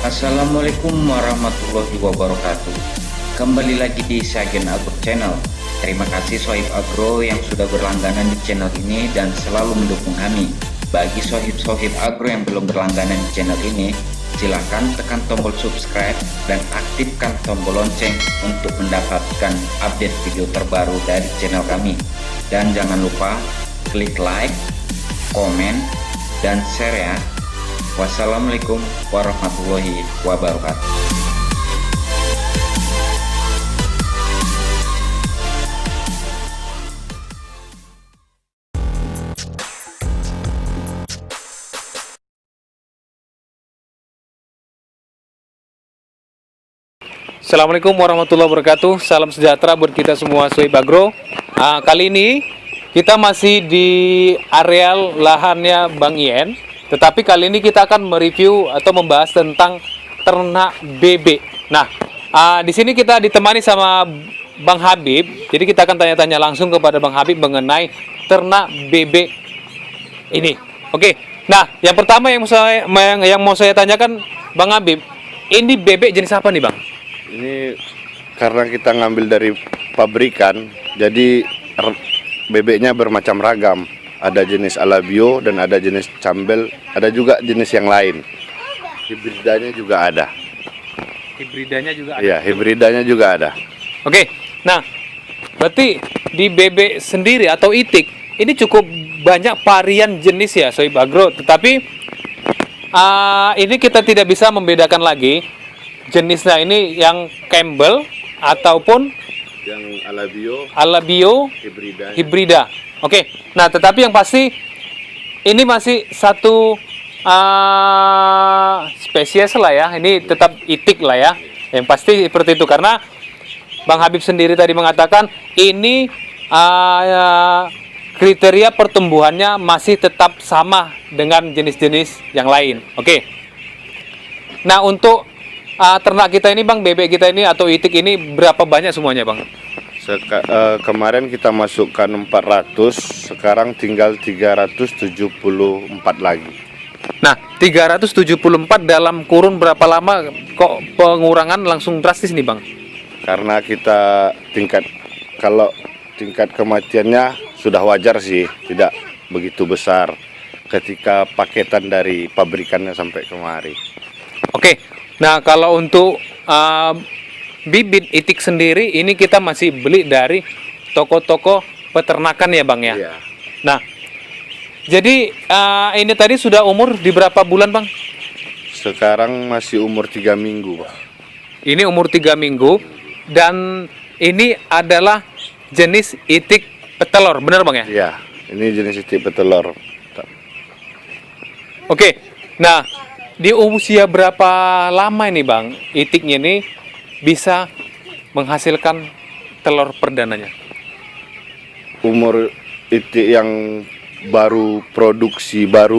Assalamualaikum warahmatullahi wabarakatuh. Kembali lagi di Sagen Agro Channel. Terima kasih Sohib Agro yang sudah berlangganan di channel ini dan selalu mendukung kami. Bagi sohib-sohib agro yang belum berlangganan di channel ini, silahkan tekan tombol subscribe dan aktifkan tombol lonceng untuk mendapatkan update video terbaru dari channel kami. Dan jangan lupa klik like, komen, dan share ya. Wassalamualaikum warahmatullahi wabarakatuh. Assalamualaikum warahmatullahi wabarakatuh. Salam sejahtera buat kita semua Sohib Agro. Kali ini kita masih di areal lahannya Bang Ien. Tetapi kali ini kita akan mereview atau membahas tentang ternak bebek. Nah, di sini kita ditemani sama Bang Habib. Jadi kita akan tanya-tanya langsung kepada Bang Habib mengenai ternak bebek ini. Oke. Nah, yang pertama yang mau saya tanyakan Bang Habib, ini bebek jenis apa nih, Bang? Ini karena kita ngambil dari pabrikan, jadi bebeknya bermacam ragam. Ada jenis alabio dan ada jenis cambel, ada juga jenis yang lain. Hibridanya juga ada. Hibridanya juga ada. Iya, hibridanya juga ada. Oke. Nah, berarti di bebek sendiri atau itik ini cukup banyak varian jenis ya, Sohib Agro. Tetapi ini kita tidak bisa membedakan lagi jenisnya ini yang Campbell ataupun Yang alabio hibrida. Oke. Nah, tetapi yang pasti ini masih satu spesies lah ya. Ini tetap itik lah ya. Yang pasti seperti itu karena Bang Habib sendiri tadi mengatakan ini kriteria pertumbuhannya masih tetap sama dengan jenis-jenis yang lain. Oke. Nah, untuk ternak kita ini Bang, bebek kita ini atau itik ini berapa banyak semuanya Bang? Kemarin kita masukkan 400, sekarang tinggal 374 lagi. Nah, 374 dalam kurun berapa lama kok pengurangan langsung drastis nih Bang? Karena kita kalau tingkat kematiannya sudah wajar sih, tidak begitu besar ketika paketan dari pabrikannya sampai kemari. Oke. Nah, kalau untuk bibit itik sendiri ini kita masih beli dari toko-toko peternakan ya Bang ya? Iya. Nah, jadi ini tadi sudah umur di berapa bulan Bang? Sekarang masih umur 3 minggu, Pak. Ini umur 3 minggu dan ini adalah jenis itik petelur, benar Bang ya? Iya, ini jenis itik petelur. Oke, nah di usia berapa lama ini Bang itiknya ini bisa menghasilkan telur perdananya? Umur itik yang baru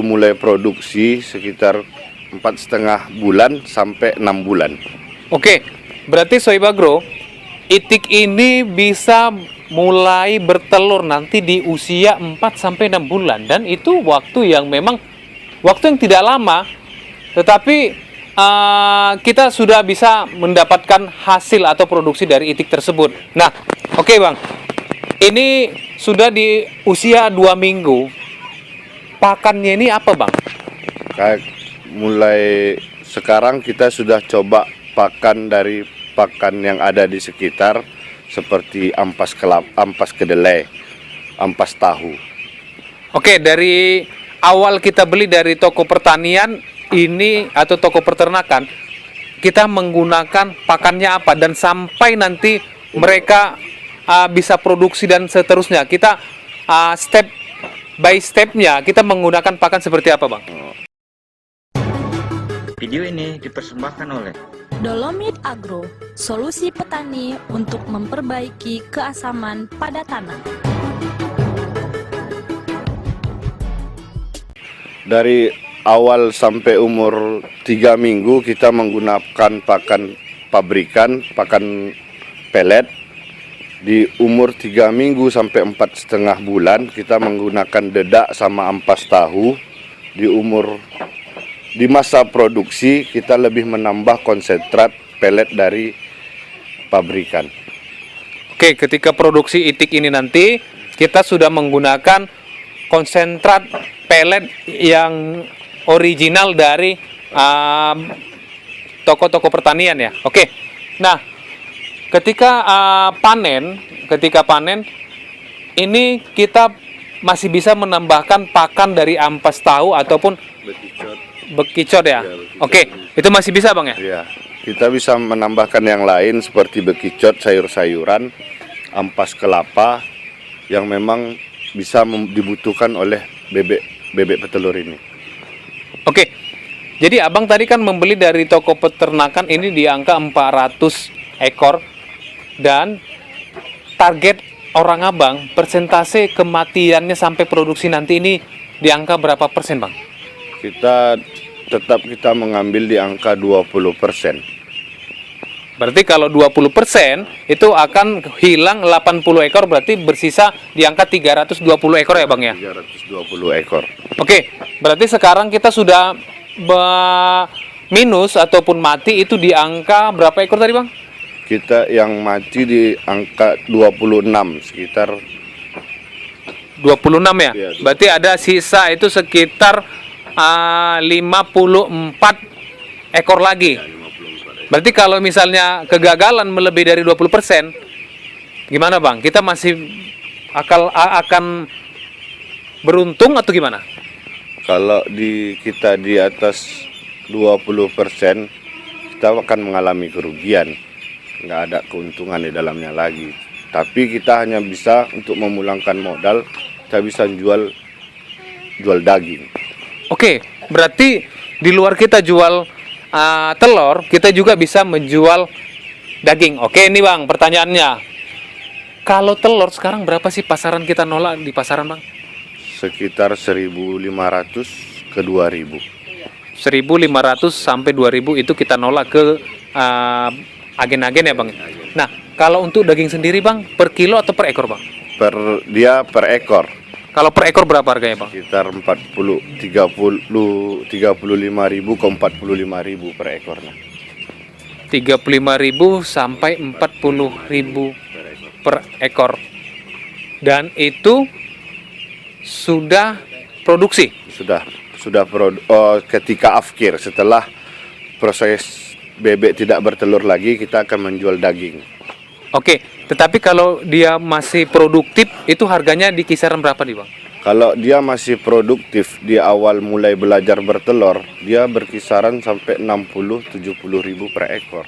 mulai produksi sekitar 4,5 bulan sampai 6 bulan. Oke, berarti Sohib Agro, itik ini bisa mulai bertelur nanti di usia 4 sampai 6 bulan dan itu waktu yang tidak lama. Tetapi kita sudah bisa mendapatkan hasil atau produksi dari itik tersebut. Nah, oke Bang. Ini sudah di usia 2 minggu. Pakannya ini apa Bang? Mulai sekarang kita sudah coba pakan dari pakan yang ada di sekitar seperti ampas kedelai, ampas tahu. Oke, dari awal kita beli dari toko pertanian ini atau toko peternakan, kita menggunakan pakannya apa dan sampai nanti mereka bisa produksi dan seterusnya, kita step by stepnya kita menggunakan pakan seperti apa Bang? Video ini dipersembahkan oleh Dolomit Agro, solusi petani untuk memperbaiki keasaman pada tanah. Dari awal sampai umur 3 minggu kita menggunakan pakan pabrikan, pakan pelet. Di umur 3 minggu sampai 4,5 bulan kita menggunakan dedak sama ampas tahu. Di umur di masa produksi kita lebih menambah konsentrat pelet dari pabrikan. Oke, ketika produksi itik ini nanti kita sudah menggunakan konsentrat pelet yang original dari toko-toko pertanian ya. Oke. Nah, ketika panen ini kita masih bisa menambahkan pakan dari ampas tahu ataupun bekicot ya. Oke, itu masih bisa Bang ya? Ya, kita bisa menambahkan yang lain seperti bekicot, sayur-sayuran, ampas kelapa yang memang bisa dibutuhkan oleh bebek petelur ini. Oke. Jadi Abang tadi kan membeli dari toko peternakan ini di angka 400 ekor dan target orang Abang persentase kematiannya sampai produksi nanti ini di angka berapa persen Bang? Kita mengambil di angka 20%. Berarti kalau 20% itu akan hilang 80 ekor, berarti bersisa di angka 320 ekor ya Bang ya? 320 ekor. Oke, berarti sekarang kita sudah minus ataupun mati itu di angka berapa ekor tadi Bang? Kita yang mati di angka 26, sekitar 26 ya? Iya, Berarti ada sisa itu sekitar 54 ekor lagi. Berarti kalau misalnya kegagalan melebihi dari 20%, gimana Bang? Kita masih akan beruntung atau gimana? kalau kita di atas 20%, kita akan mengalami kerugian. Nggak ada keuntungan di dalamnya lagi. Tapi kita hanya bisa untuk memulangkan modal, kita bisa jual daging. Oke, berarti di luar kita jual telur, kita juga bisa menjual daging. Oke, ini Bang, pertanyaannya. Kalau telur sekarang berapa sih pasaran kita nolak di pasaran Bang? Sekitar 1.500 ke 2.000. 1.500 sampai 2.000 itu kita nolak ke agen-agen ya Bang. Nah, kalau untuk daging sendiri Bang, per kilo atau per ekor Bang? Per ekor. Kalau per ekor berapa harganya Bang? Sekitar 35.000 ke 45.000 per ekornya. 35.000 sampai 40.000 per ekor. Dan itu sudah produksi. Ketika afkir, setelah proses bebek tidak bertelur lagi, kita akan menjual daging. Oke, tetapi kalau dia masih produktif, itu harganya di kisaran berapa nih Bang? Kalau dia masih produktif, di awal mulai belajar bertelur, dia berkisaran sampai 60-70 ribu per ekor.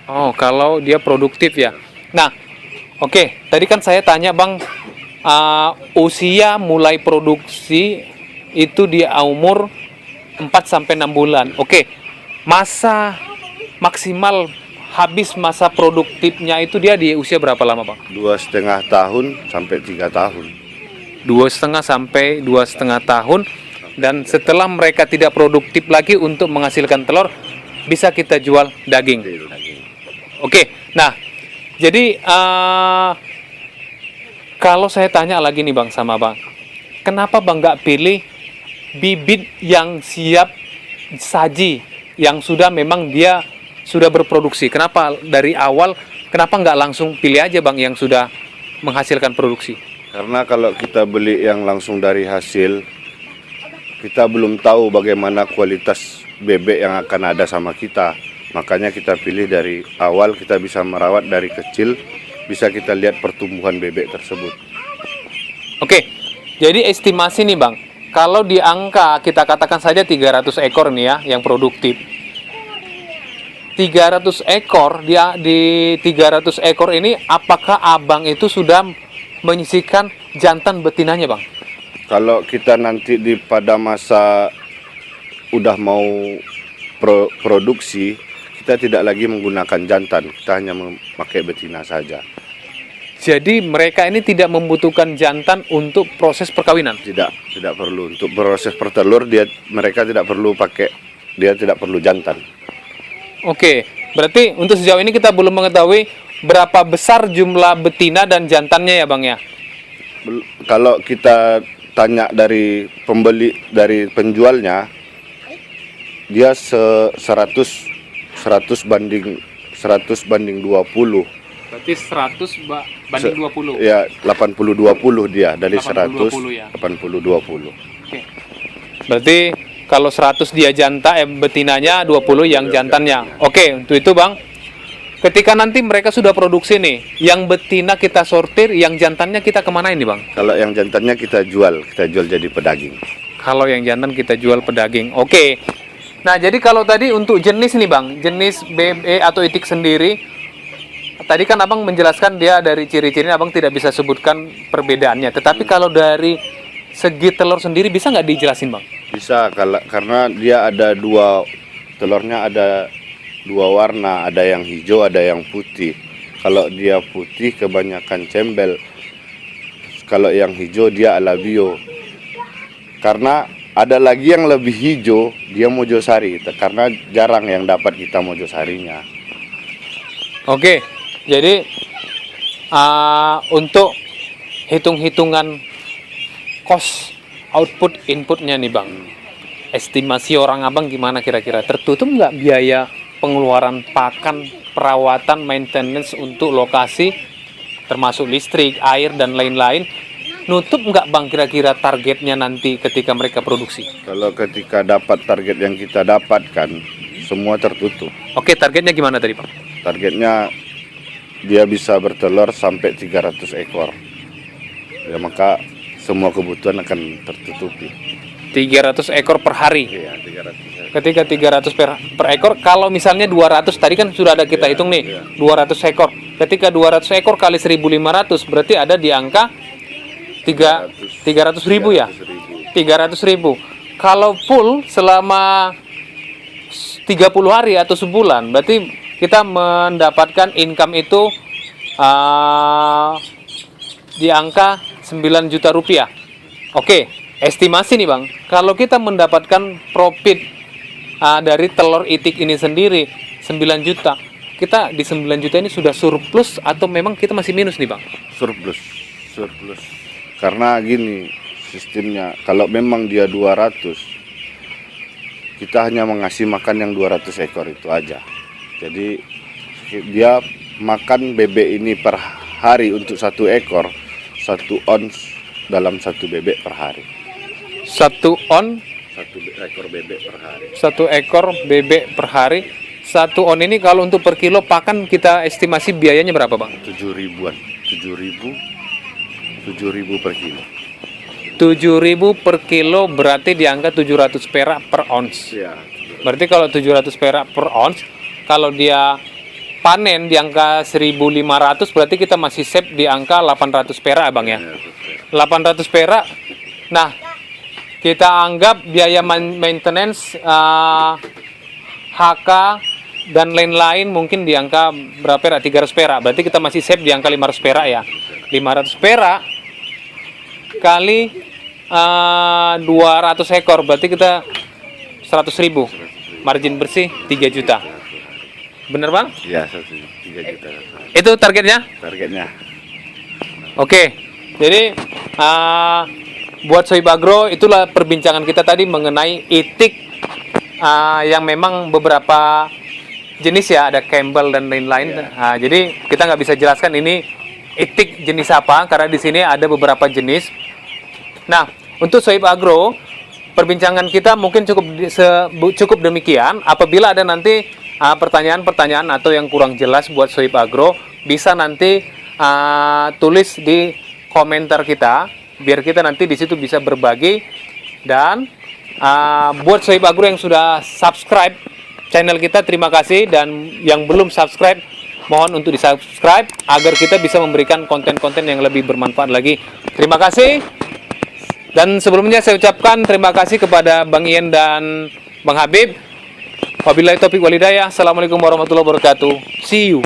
Oh, kalau dia produktif ya. Nah, oke, tadi kan saya tanya Bang, usia mulai produksi itu di umur 4-6 bulan. Oke, masa maksimal habis masa produktifnya itu dia di usia berapa lama Bang? 2,5 tahun sampai 3 tahun. 2,5 sampai 2,5 tahun. Dan setelah mereka tidak produktif lagi untuk menghasilkan telur, bisa kita jual daging. Oke, nah jadi kalau saya tanya lagi nih Bang sama Bang, kenapa Bang nggak pilih bibit yang siap saji, yang sudah memang dia sudah berproduksi? Kenapa dari awal, kenapa nggak langsung pilih aja Bang yang sudah menghasilkan produksi? Karena kalau kita beli yang langsung dari hasil, kita belum tahu bagaimana kualitas bebek yang akan ada sama kita. Makanya kita pilih dari awal, kita bisa merawat dari kecil, bisa kita lihat pertumbuhan bebek tersebut. Oke, jadi estimasi nih Bang, kalau di angka kita katakan saja 300 ekor nih ya yang produktif. 300 ekor, di 300 ekor ini apakah Abang itu sudah menyisihkan jantan betinanya Bang? Kalau kita nanti pada masa udah mau produksi, kita tidak lagi menggunakan jantan, kita hanya memakai betina saja. Jadi mereka ini tidak membutuhkan jantan untuk proses perkawinan? Tidak perlu. Untuk proses pertelur mereka tidak perlu jantan. Oke, berarti untuk sejauh ini kita belum mengetahui berapa besar jumlah betina dan jantannya ya Bang ya? Kalau kita tanya dari penjualnya, dia 100 banding 20. Berarti 100 banding 20. Ya, 80-20 dia dari 100 80-20 ya. 80-20. Oke. Berarti kalau 100 dia betinanya, 20 yang jantannya. Oke, untuk itu Bang. Ketika nanti mereka sudah produksi nih, yang betina kita sortir, yang jantannya kita kemana ini Bang? Kalau yang jantannya kita jual jadi pedaging. Kalau yang jantan kita jual pedaging. Oke. Nah, jadi kalau tadi untuk jenis nih Bang, jenis BBE atau itik sendiri, tadi kan Abang menjelaskan dia dari ciri-cirinya Abang tidak bisa sebutkan perbedaannya. Tetapi kalau dari segi telur sendiri bisa nggak dijelasin Bang? Bisa, karena dia ada telurnya ada 2 warna, ada yang hijau, ada yang putih. Kalau dia putih kebanyakan cembel. Kalau yang hijau dia alabio. Karena ada lagi yang lebih hijau, dia mojosari. Karena jarang yang dapat kita mojosarinya. Oke, jadi untuk hitung-hitungan cost output inputnya nih Bang, estimasi orang Abang gimana kira-kira? Tertutup nggak biaya pengeluaran pakan, perawatan, maintenance untuk lokasi, termasuk listrik, air, dan lain-lain? Nutup nggak Bang kira-kira targetnya nanti ketika mereka produksi? Kalau ketika dapat target yang kita dapatkan, semua tertutup. Oke, targetnya gimana tadi Bang? Targetnya dia bisa bertelur sampai 300 ekor. Ya, maka semua kebutuhan akan tertutupi. 300 ekor per hari. Iya, 300 ekor. Ketika 300 per ekor, kalau misalnya 200 tadi kan sudah ada kita hitung nih, 200 ekor. Ketika 200 ekor kali 1.500 berarti ada di angka 300.000 ya. 300.000. Kalau full selama 30 hari atau sebulan, berarti kita mendapatkan income itu di angka 9 juta rupiah. Oke, estimasi nih Bang, kalau kita mendapatkan profit dari telur itik ini sendiri 9 juta, kita di 9 juta ini sudah surplus atau memang kita masih minus nih Bang? Surplus. Karena gini sistemnya, kalau memang dia 200, kita hanya mengasih makan yang 200 ekor itu aja. Jadi dia makan bebek ini per hari untuk 1 ekor, 1 ons dalam 1 bebek per hari. 1 ekor bebek per hari. 1 ekor bebek per hari. 1 on ini kalau untuk per kilo pakan kita estimasi biayanya berapa Bang? 7.000-an. 7.000 per kilo. 7.000 per kilo berarti di angka 700 perak per ons. Ya. Berarti kalau 700 perak per ons, kalau dia panen di angka 1.500 berarti kita masih save di angka 800 perak Bang ya. 800 perak. Nah, kita anggap biaya maintenance, HK dan lain-lain mungkin di angka berapa perak? 300 perak. Berarti kita masih save di angka 500 perak ya. 500 perak kali 200 ekor berarti kita 100.000. Margin bersih 3 juta. Bener Bang? Ya, 3 juta. Itu targetnya? Targetnya. Oke. Jadi buat Sohib Agro, itulah perbincangan kita tadi mengenai itik yang memang beberapa jenis ya, ada Campbell dan lain-lain. Jadi kita nggak bisa jelaskan ini itik jenis apa karena di sini ada beberapa jenis. Nah, untuk Sohib Agro, perbincangan kita mungkin cukup demikian. Apabila ada nanti pertanyaan-pertanyaan atau yang kurang jelas buat Sohib Agro, bisa nanti tulis di komentar kita, biar kita nanti di situ bisa berbagi. Dan buat Sohib Agro yang sudah subscribe channel kita, terima kasih. Dan yang belum subscribe, mohon untuk di-subscribe agar kita bisa memberikan konten-konten yang lebih bermanfaat lagi. Terima kasih. Dan sebelumnya saya ucapkan terima kasih kepada Bang Ian dan Bang Habib. Wabillahi taufiq walhidayah. Assalamualaikum warahmatullahi wabarakatuh. See you.